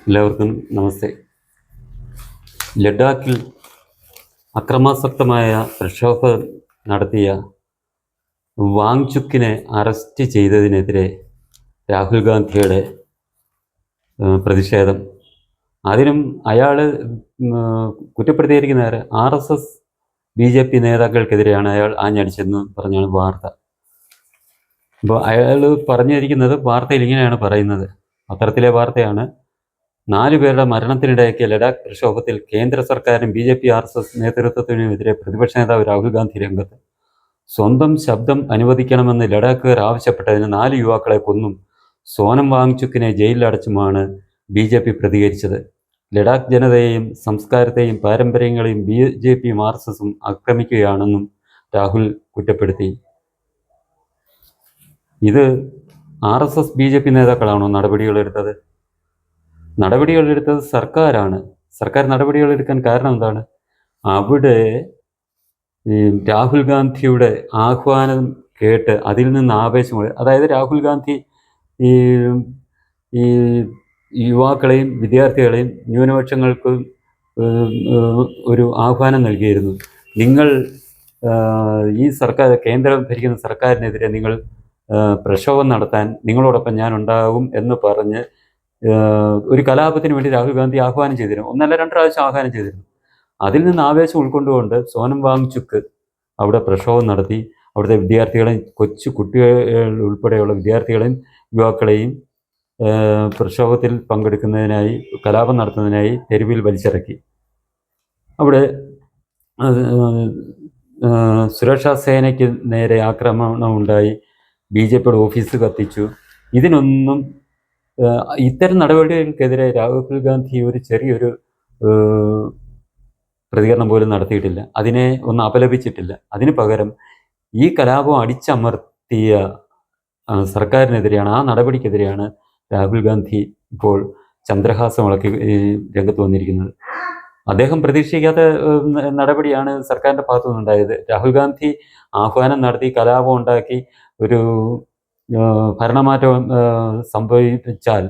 എല്ലാവർക്കും നമസ്തേ. ലഡാക്കിൽ അക്രമാസക്തമായ പ്രക്ഷോഭം നടത്തിയ വാങ്ചുക്കിനെ അറസ്റ്റ് ചെയ്തതിനെതിരെ രാഹുൽ ഗാന്ധിയുടെ പ്രതിഷേധം. അതിനും അയാൾ കുറ്റപ്പെടുത്തിയിരിക്കുന്ന RSS BJP നേതാക്കൾക്കെതിരെയാണ് അയാൾ ആഞ്ഞടിച്ചെന്ന് പറഞ്ഞാണ് വാർത്ത. അപ്പോൾ അയാൾ പറഞ്ഞിരിക്കുന്നത് വാർത്തയിൽ ഇങ്ങനെയാണ് പറയുന്നത്, പത്രത്തിലെ വാർത്തയാണ്. 4 പേരുടെ മരണത്തിനിടയാക്കിയ ലഡാക്ക് പ്രക്ഷോഭത്തിൽ കേന്ദ്ര സർക്കാരിനും BJP RSS നേതൃത്വത്തിനുമെതിരെ പ്രതിപക്ഷ നേതാവ് രാഹുൽ ഗാന്ധി രംഗത്ത്. സ്വന്തം ശബ്ദം അനുവദിക്കണമെന്ന് ലഡാക്കുകാർ ആവശ്യപ്പെട്ടതിന് 4 യുവാക്കളെ കൊന്നും സോനം വാങ്ചുക്കിനെ ജയിലിലടച്ചുമാണ് BJP പ്രതികരിച്ചത്. ലഡാക്ക് ജനതയെയും സംസ്കാരത്തെയും പാരമ്പര്യങ്ങളെയും BJPയും RSSും ആക്രമിക്കുകയാണെന്നും രാഹുൽ കുറ്റപ്പെടുത്തി. ഇത് RSS BJP നേതാക്കളാണോ നടപടികളെടുത്തത്? നടപടികളെടുത്തത് സർക്കാരാണ്. സർക്കാർ നടപടികളെടുക്കാൻ കാരണം എന്താണ്? അവിടെ ഈ രാഹുൽ ഗാന്ധിയുടെ ആഹ്വാനം കേട്ട് അതിൽ നിന്ന് ആവേശം, അതായത് രാഹുൽ ഗാന്ധി ഈ ഈ യുവാക്കളെയും വിദ്യാർത്ഥികളെയും ന്യൂനപക്ഷങ്ങൾക്ക് ഒരു ആഹ്വാനം നൽകിയിരുന്നു. നിങ്ങൾ ഈ സർക്കാർ, കേന്ദ്രം ഭരിക്കുന്ന സർക്കാരിനെതിരെ നിങ്ങൾ പ്രക്ഷോഭം നടത്താൻ നിങ്ങളോടൊപ്പം ഞാൻ ഉണ്ടാകും എന്ന് പറഞ്ഞ് ഒരു കലാപത്തിന് വേണ്ടി രാഹുൽ ഗാന്ധി ആഹ്വാനം ചെയ്തിരുന്നു. 1 അല്ല 2 പ്രാവശ്യം ആഹ്വാനം ചെയ്തിരുന്നു. അതിൽ നിന്ന് ആവേശം ഉൾക്കൊണ്ടുകൊണ്ട് സോനം വാങ്ചുക്ക് അവിടെ പ്രക്ഷോഭം നടത്തി. അവിടുത്തെ വിദ്യാർത്ഥികളെയും കൊച്ചു കുട്ടികൾ ഉൾപ്പെടെയുള്ള വിദ്യാർത്ഥികളെയും യുവാക്കളെയും പ്രക്ഷോഭത്തിൽ പങ്കെടുക്കുന്നതിനായി, കലാപം നടത്തുന്നതിനായി തെരുവിൽ വലിച്ചിറക്കി. അവിടെ സുരക്ഷാ സേനയ്ക്ക് നേരെ ആക്രമണമുണ്ടായി. BJPയുടെ ഓഫീസ് കത്തിച്ചു. ഇതിനൊന്നും ഇത്തരം നടപടികൾക്കെതിരെ രാഹുൽ ഗാന്ധി ഒരു ചെറിയൊരു പ്രതികരണം പോലും നടത്തിയിട്ടില്ല. അതിനെ ഒന്നും അപലപിച്ചിട്ടില്ല. അതിന് പകരം ഈ കലാപം അടിച്ചമർത്തിയ സർക്കാരിനെതിരെയാണ്, ആ നടപടിക്കെതിരെയാണ് രാഹുൽ ഗാന്ധി ഇപ്പോൾ ചന്ദ്രഹാസമിളക്കി രംഗത്ത് വന്നിരിക്കുന്നത്. അദ്ദേഹം പ്രതീക്ഷിക്കാത്ത നടപടിയാണ് സർക്കാരിൻ്റെ ഭാഗത്തു നിന്നുണ്ടായത്. രാഹുൽ ഗാന്ധി ആഹ്വാനം നടത്തി, കലാപം ഉണ്ടാക്കി, ഒരു ഭരണമാറ്റം സംഭവിച്ചാൽ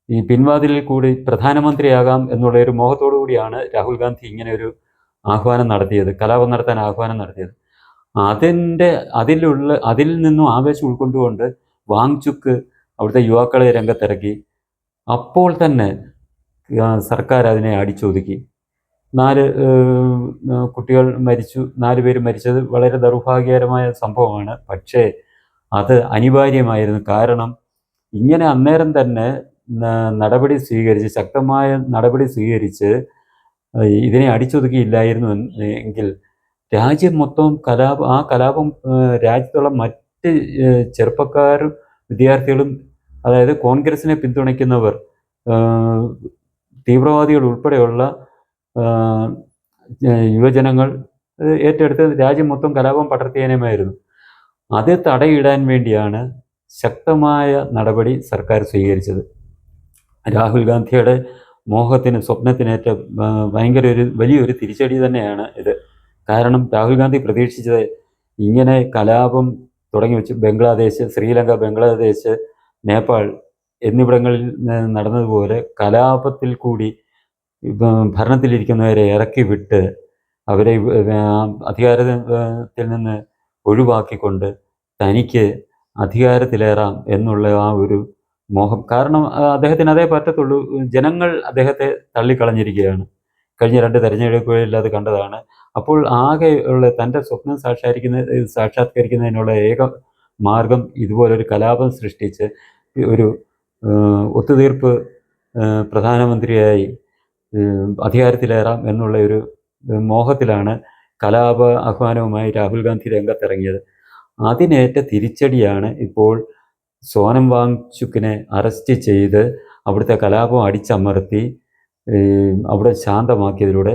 ഈ പിൻവാതിലിൽ കൂടി പ്രധാനമന്ത്രിയാകാം എന്നുള്ള ഒരു മോഹത്തോടു കൂടിയാണ് രാഹുൽ ഗാന്ധി ഇങ്ങനെ ഒരു ആഹ്വാനം നടത്തിയത്, കലാപം നടത്താൻ ആഹ്വാനം നടത്തിയത്. അതിൽ നിന്നും ആവേശം ഉൾക്കൊണ്ടുകൊണ്ട് വാങ്ചുക്ക് അവിടുത്തെ യുവാക്കളെ രംഗത്തിറക്കി. അപ്പോൾ തന്നെ സർക്കാർ അതിനെ അടിച്ചൊതുക്കി. 4 കുട്ടികൾ മരിച്ചു. 4 പേര് മരിച്ചത് വളരെ ദൗർഭാഗ്യകരമായ സംഭവമാണ്. പക്ഷേ അത് അനിവാര്യമായിരുന്നു. കാരണം ഇങ്ങനെ അന്നേരം തന്നെ നടപടി സ്വീകരിച്ച്, ശക്തമായ നടപടി സ്വീകരിച്ച് ഇതിനെ അടിച്ചൊതുക്കിയില്ലായിരുന്നു എങ്കിൽ രാജ്യം മൊത്തം ആ കലാപം രാജ്യത്തുള്ള മറ്റ് ചെറുപ്പക്കാരും വിദ്യാർത്ഥികളും, അതായത് കോൺഗ്രസിനെ പിന്തുണയ്ക്കുന്നവർ, തീവ്രവാദികൾ ഉൾപ്പെടെയുള്ള യുവജനങ്ങൾ ഏറ്റെടുത്ത് രാജ്യം മൊത്തം കലാപം പടർത്തിയേനുമായിരുന്നു. അത് തടയിടാൻ വേണ്ടിയാണ് ശക്തമായ നടപടി സർക്കാർ സ്വീകരിച്ചത്. രാഹുൽ ഗാന്ധിയുടെ മോഹത്തിന്, സ്വപ്നത്തിനേറ്റ വലിയൊരു തിരിച്ചടി തന്നെയാണ് ഇത്. കാരണം രാഹുൽ ഗാന്ധി പ്രതീക്ഷിച്ചത് ഇങ്ങനെ കലാപം തുടങ്ങി വെച്ച് ബംഗ്ലാദേശ്, ശ്രീലങ്ക, ബംഗ്ലാദേശ്, നേപ്പാൾ എന്നിവിടങ്ങളിൽ നടന്നതുപോലെ കലാപത്തിൽ കൂടി ഭരണത്തിലിരിക്കുന്നവരെ ഇറക്കി വിട്ട് അവരെ അധികാരത്തിൽ നിന്ന് ഒഴിവാക്കിക്കൊണ്ട് തനിക്ക് അധികാരത്തിലേറാം എന്നുള്ള ആ ഒരു മോഹം. കാരണം അദ്ദേഹത്തിന് അതേ പറ്റത്തുള്ളൂ. ജനങ്ങൾ അദ്ദേഹത്തെ തള്ളിക്കളഞ്ഞിരിക്കുകയാണ്. കഴിഞ്ഞ 2 തെരഞ്ഞെടുപ്പുകളിൽ അത് കണ്ടതാണ്. അപ്പോൾ ആകെ ഉള്ള തൻ്റെ സ്വപ്നം സാക്ഷാത്കരിക്കുന്നതിനുള്ള ഏക മാർഗം ഇതുപോലൊരു കലാപം സൃഷ്ടിച്ച് ഒരു ഒത്തുതീർപ്പ് പ്രധാനമന്ത്രിയായി അധികാരത്തിലേറാം എന്നുള്ള ഒരു മോഹത്തിലാണ് കലാപ ആഹ്വാനവുമായി രാഹുൽ ഗാന്ധി രംഗത്തിറങ്ങിയത്. അതിനേറ്റ തിരിച്ചടിയാണ് ഇപ്പോൾ സോനം വാങ്ചുക്കിനെ അറസ്റ്റ് ചെയ്ത് അവിടുത്തെ കലാപം അടിച്ചമർത്തി അവിടെ ശാന്തമാക്കിയതിലൂടെ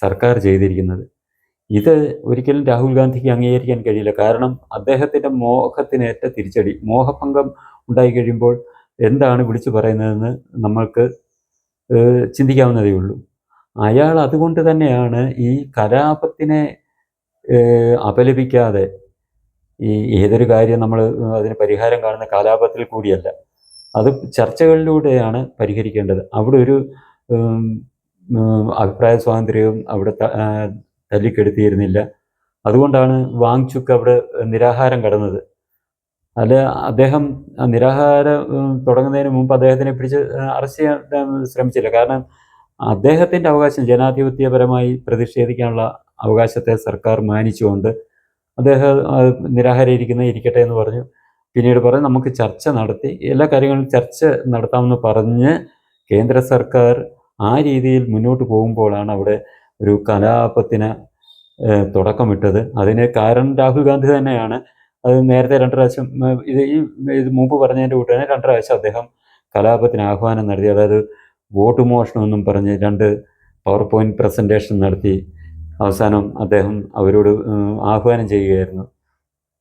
സർക്കാർ ചെയ്തിരിക്കുന്നത്. ഇത് ഒരിക്കലും രാഹുൽ ഗാന്ധിക്ക് അംഗീകരിക്കാൻ കഴിയില്ല. കാരണം അദ്ദേഹത്തിൻ്റെ മോഹത്തിനേറ്റ തിരിച്ചടി, മോഹഭംഗം ഉണ്ടായി കഴിയുമ്പോൾ എന്താണ് വിളിച്ചു പറയുന്നതെന്ന് നമ്മൾക്ക് ചിന്തിക്കാവുന്നതേ ഉള്ളൂ. അയാൾ അതുകൊണ്ട് തന്നെയാണ് ഈ കലാപത്തിനെ അപലപിക്കാതെ, ഈ ഏതൊരു കാര്യം നമ്മൾ അതിന് പരിഹാരം കാണുന്ന കലാപത്തിൽ കൂടിയല്ല, അത് ചർച്ചകളിലൂടെയാണ് പരിഹരിക്കേണ്ടത്. അവിടെ ഒരു ഉം, അഭിപ്രായ സ്വാതന്ത്ര്യവും അവിടെ തല്ലിക്കെടുത്തിയിരുന്നില്ല. അതുകൊണ്ടാണ് വാങ്ചുക്ക് അവിടെ നിരാഹാരം കടന്നത്. അല്ല, അദ്ദേഹം നിരാഹാരം തുടങ്ങുന്നതിന് മുമ്പ് അദ്ദേഹത്തിനെ പിടിച്ച് അറസ്റ്റ് ചെയ്യാൻ ശ്രമിച്ചില്ല. കാരണം അദ്ദേഹത്തിൻ്റെ അവകാശം, ജനാധിപത്യപരമായി പ്രതിഷേധിക്കാനുള്ള അവകാശത്തെ സർക്കാർ മാനിച്ചുകൊണ്ട് അദ്ദേഹം നിരാഹാരം ഇരിക്കട്ടെ എന്ന് പറഞ്ഞു. പിന്നീട് പറഞ്ഞു നമുക്ക് ചർച്ച നടത്തി എല്ലാ കാര്യങ്ങളും ചർച്ച നടത്താമെന്ന് പറഞ്ഞ് കേന്ദ്ര സർക്കാർ ആ രീതിയിൽ മുന്നോട്ട് പോകുമ്പോഴാണ് അവിടെ ഒരു കലാപത്തിന് തുടക്കമിട്ടത്. അതിന് കാരണം രാഹുൽ ഗാന്ധി തന്നെയാണ്. അത് നേരത്തെ 2 പ്രാവശ്യം ഇത് മുമ്പ് പറഞ്ഞതിൻ്റെ കൂട്ട് തന്നെ 2 പ്രാവശ്യം അദ്ദേഹം കലാപത്തിന് ആഹ്വാനം നടത്തി. അതായത് വോട്ട് മോഷണമെന്നും പറഞ്ഞ് 2 പവർ പോയിന്റ് പ്രസൻറ്റേഷൻ നടത്തി അവസാനം അദ്ദേഹം അവരോട് ആഹ്വാനം ചെയ്യുകയായിരുന്നു,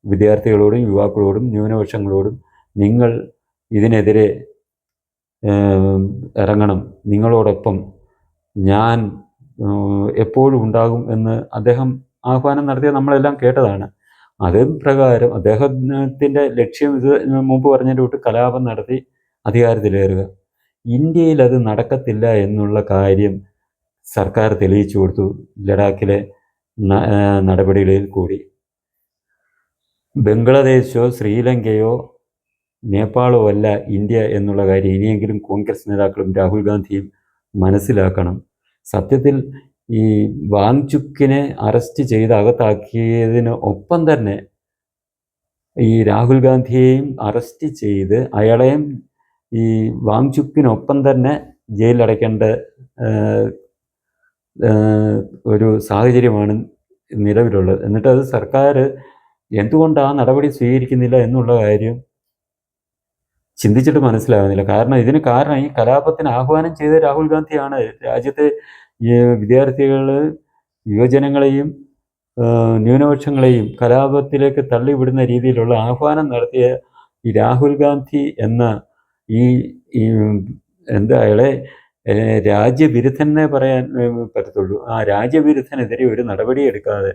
വിദ്യാർത്ഥികളോടും യുവാക്കളോടും ന്യൂനപക്ഷങ്ങളോടും, നിങ്ങൾ ഇതിനെതിരെ ഇറങ്ങണം, നിങ്ങളോടൊപ്പം ഞാൻ എപ്പോഴും ഉണ്ടാകും എന്ന് അദ്ദേഹം ആഹ്വാനം നടത്തിയത് നമ്മളെല്ലാം കേട്ടതാണ്. അത് പ്രകാരം അദ്ദേഹത്തിൻ്റെ ലക്ഷ്യം ഇത് മുമ്പ് പറഞ്ഞതിൻ്റെ കൂട്ട് കലാപം നടത്തി അധികാരത്തിലേറുക. ഇന്ത്യയിൽ അത് നടക്കത്തില്ല എന്നുള്ള കാര്യം സർക്കാർ തെളിയിച്ചു കൊടുത്തു ലഡാക്കിലെ നടപടികളിൽ കൂടി. ബംഗ്ലാദേശോ ശ്രീലങ്കയോ നേപ്പാളോ അല്ല ഇന്ത്യ എന്നുള്ള കാര്യം ഇനിയെങ്കിലും കോൺഗ്രസ് നേതാക്കളും രാഹുൽ ഗാന്ധിയും മനസ്സിലാക്കണം. സത്യത്തിൽ ഈ വാങ്ചുക്കിനെ അറസ്റ്റ് ചെയ്ത് അകത്താക്കിയതിന് ഒപ്പം തന്നെ ഈ രാഹുൽ ഗാന്ധിയെയും അറസ്റ്റ് ചെയ്ത് അയാളെയും ഈ വാങ്ചുക്കിനൊപ്പം തന്നെ ജയിലിലടയ്ക്കേണ്ട ഒരു സാഹചര്യമാണ് നിലവിലുള്ളത്. എന്നിട്ട് അത് സർക്കാർ എന്തുകൊണ്ട് ആ നടപടി സ്വീകരിക്കുന്നില്ല എന്നുള്ള കാര്യം ചിന്തിച്ചിട്ട് മനസ്സിലാകുന്നില്ല. കാരണം ഇതിന് കാരണം ഈ കലാപത്തിന് ആഹ്വാനം ചെയ്ത രാഹുൽ ഗാന്ധിയാണ്. രാജ്യത്തെ വിദ്യാർത്ഥികൾ, യുവജനങ്ങളെയും ന്യൂനപക്ഷങ്ങളെയും കലാപത്തിലേക്ക് തള്ളിവിടുന്ന രീതിയിലുള്ള ആഹ്വാനം നടത്തിയ ഈ രാഹുൽ ഗാന്ധി എന്ന ഈ അയാളെ രാജ്യവിരുദ്ധനെ പറയാൻ പറ്റത്തുള്ളൂ. ആ രാജ്യവിരുദ്ധനെതിരെ ഒരു നടപടി എടുക്കാതെ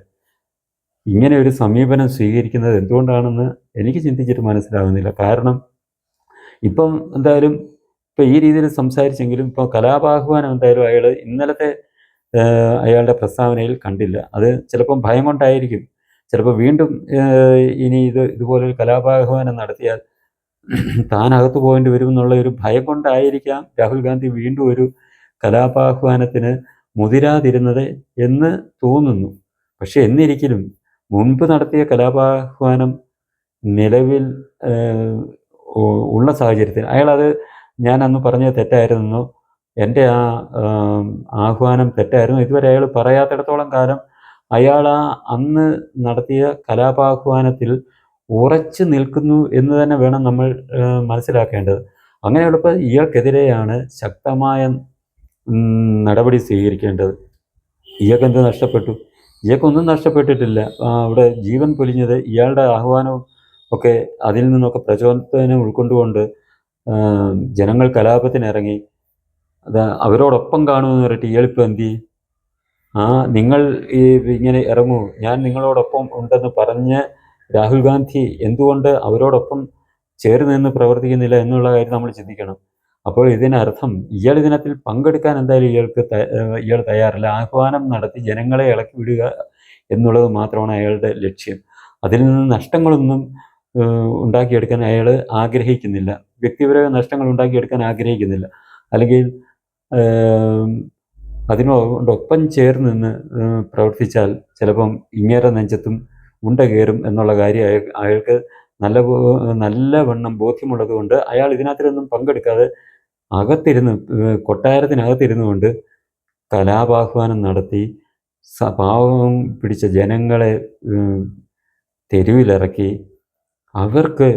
ഇങ്ങനെ ഒരു സമീപനം സ്വീകരിക്കുന്നത് എന്തുകൊണ്ടാണെന്ന് എനിക്ക് ചിന്തിച്ചിട്ട് മനസ്സിലാകുന്നില്ല. കാരണം ഇപ്പം എന്തായാലും ഇപ്പം ഈ രീതിയിൽ സംസാരിച്ചെങ്കിലും ഇപ്പോൾ കലാപാഹ്വാനം എന്തായാലും അയാൾ ഇന്നലത്തെ അയാളുടെ പ്രസ്താവനയിൽ കണ്ടില്ല. അത് ചിലപ്പം ഭയം കൊണ്ടായിരിക്കും. ചിലപ്പോൾ വീണ്ടും ഇനി ഇതുപോലൊരു കലാപാഹ്വാനം നടത്തിയാൽ താൻ അകത്ത് പോകേണ്ടി വരുമെന്നുള്ള ഒരു ഭയം കൊണ്ടായിരിക്കാം രാഹുൽ ഗാന്ധി വീണ്ടും ഒരു കലാപാഹ്വാനത്തിന് മുതിരാതിരുന്നത് എന്ന് തോന്നുന്നു. പക്ഷെ എന്നിരിക്കലും മുൻപ് നടത്തിയ കലാപാഹ്വാനം നിലവിൽ ഉള്ള സാഹചര്യത്തിൽ അയാളത് ഞാൻ അന്ന് പറഞ്ഞത് തെറ്റായിരുന്നെന്നോ എൻ്റെ ആ ആഹ്വാനം തെറ്റായിരുന്നു ഇതുവരെ അയാൾ പറയാത്തിടത്തോളം കാലം അയാൾ അന്ന് നടത്തിയ കലാപാഹ്വാനത്തിൽ ഉറച്ചു നിൽക്കുന്നു എന്ന് തന്നെ വേണം നമ്മൾ മനസ്സിലാക്കേണ്ടത്. അങ്ങനെയുള്ളപ്പോൾ ഇയാൾക്കെതിരെയാണ് ശക്തമായ നടപടി സ്വീകരിക്കേണ്ടത്. ഇയാൾക്കെന്ത് നഷ്ടപ്പെട്ടു? ഇയാൾക്കൊന്നും നഷ്ടപ്പെട്ടിട്ടില്ല. അവിടെ ജീവൻ പൊലിഞ്ഞത് ഇയാളുടെ ആഹ്വാനവും ഒക്കെ അതിൽ നിന്നൊക്കെ പ്രചോദനം ഉൾക്കൊണ്ടുകൊണ്ട് ജനങ്ങൾ കലാപത്തിനിറങ്ങി. അത് അവരോടൊപ്പം കാണുമെന്ന് പറഞ്ഞിട്ട് ഇയാളിപ്പോൾ എന്ത് ചെയ്യും? നിങ്ങൾ ഇങ്ങനെ ഇറങ്ങൂ, ഞാൻ നിങ്ങളോടൊപ്പം ഉണ്ടെന്ന് പറഞ്ഞ് രാഹുൽ ഗാന്ധി എന്തുകൊണ്ട് അവരോടൊപ്പം ചേർന്ന് നിന്ന് പ്രവർത്തിക്കുന്നില്ല എന്നുള്ള കാര്യം നമ്മൾ ചിന്തിക്കണം. അപ്പോൾ ഇതിനർത്ഥം ഇയാൾ ഇതിനകത്തിൽ പങ്കെടുക്കാൻ എന്തായാലും ഇയാൾ തയ്യാറല്ല. ആഹ്വാനം നടത്തി ജനങ്ങളെ ഇളക്കി വിടുക എന്നുള്ളത് മാത്രമാണ് അയാളുടെ ലക്ഷ്യം. അതിൽ നിന്ന് നഷ്ടങ്ങളൊന്നും ഉണ്ടാക്കിയെടുക്കാൻ അയാൾ ആഗ്രഹിക്കുന്നില്ല. വ്യക്തിപരമായ നഷ്ടങ്ങൾ ഉണ്ടാക്കിയെടുക്കാൻ ആഗ്രഹിക്കുന്നില്ല. അല്ലെങ്കിൽ അതിനോടൊപ്പം ചേർന്ന് നിന്ന് പ്രവർത്തിച്ചാൽ ചിലപ്പം ഇങ്ങേറെ നെഞ്ചത്തും ഉണ്ട കയറും എന്നുള്ള കാര്യം അയാൾക്ക് നല്ലവണ്ണം ബോധ്യമുള്ളത് കൊണ്ട് അയാൾ ഇതിനകത്തിലൊന്നും പങ്കെടുക്കാതെ കൊട്ടാരത്തിനകത്തിരുന്നു കൊണ്ട് കലാപാഹ്വാനം നടത്തി പാവം പിടിച്ച ജനങ്ങളെ തെരുവിലിറക്കി അവർക്ക്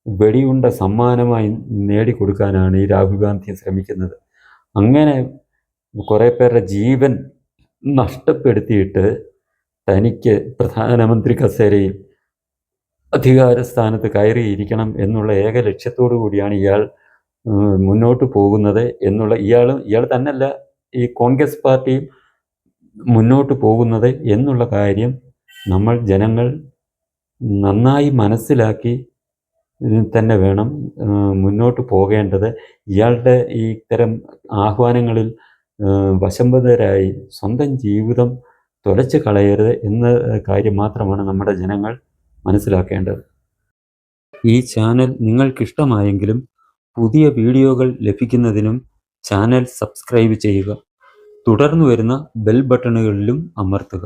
വെടിയുണ്ട സമ്മാനമായി നേടിക്കൊടുക്കാനാണ് ഈ രാഹുൽ ഗാന്ധി ശ്രമിക്കുന്നത്. അങ്ങനെ കുറേ പേരുടെ ജീവൻ നഷ്ടപ്പെടുത്തിയിട്ട് തനിക്ക് പ്രധാനമന്ത്രി കസേരയിൽ അധികാരസ്ഥാനത്ത് കയറിയിരിക്കണം എന്നുള്ള ഏക ലക്ഷ്യത്തോടു കൂടിയാണ് ഇയാൾ മുന്നോട്ട് പോകുന്നത് എന്നുള്ള ഇയാൾ തന്നെയല്ല ഈ കോൺഗ്രസ് പാർട്ടിയും മുന്നോട്ട് പോകുന്നത് എന്നുള്ള കാര്യം ജനങ്ങൾ നന്നായി മനസ്സിലാക്കി തന്നെ വേണം മുന്നോട്ട് പോകേണ്ടത്. ഇയാളുടെ ഈ ഇത്തരം ആഹ്വാനങ്ങളിൽ വശംവദരായി സ്വന്തം ജീവിതം തുലച്ച് കളയരുത് എന്ന കാര്യം മാത്രമാണ് നമ്മുടെ ജനങ്ങൾ മനസ്സിലാക്കേണ്ടത്. ഈ ചാനൽ നിങ്ങൾക്കിഷ്ടമായെങ്കിലും പുതിയ വീഡിയോകൾ ലഭിക്കുന്നതിനും ചാനൽ സബ്സ്ക്രൈബ് ചെയ്യുക. തുടർന്ന് വരുന്ന ബെൽ ബട്ടണുകളിലും അമർത്തുക.